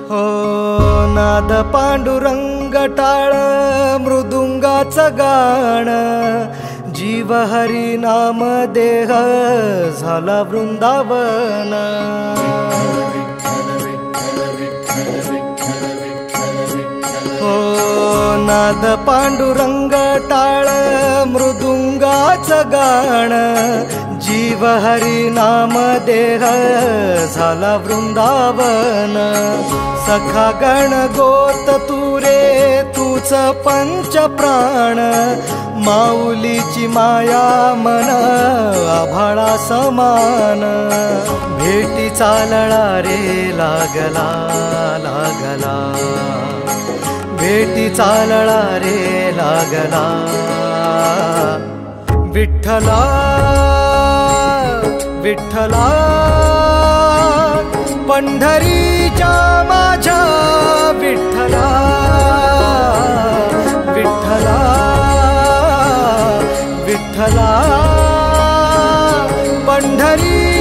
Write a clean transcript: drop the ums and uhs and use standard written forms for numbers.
हो नाद पांडुरंग टाळ मृदुंगाचं गाण, जीव हरी नाम देह झाला वृंदावन। हो नाद पांडुरंग टाळ मृदुंगाचं गाण, जीव हरी नाम देह झाला वृंदावन। सखा गण गोत तू रे तूच पंच प्राण, माऊलीची माया मन आभाळा समान। भेटी चालळा रे लागला लागला, भेटी चालळा रे लागला। विठ्ठला विठ्ठला पंढरीच्या माझ्या विठ्ठला, विठ्ठला विठ्ठला पंढरी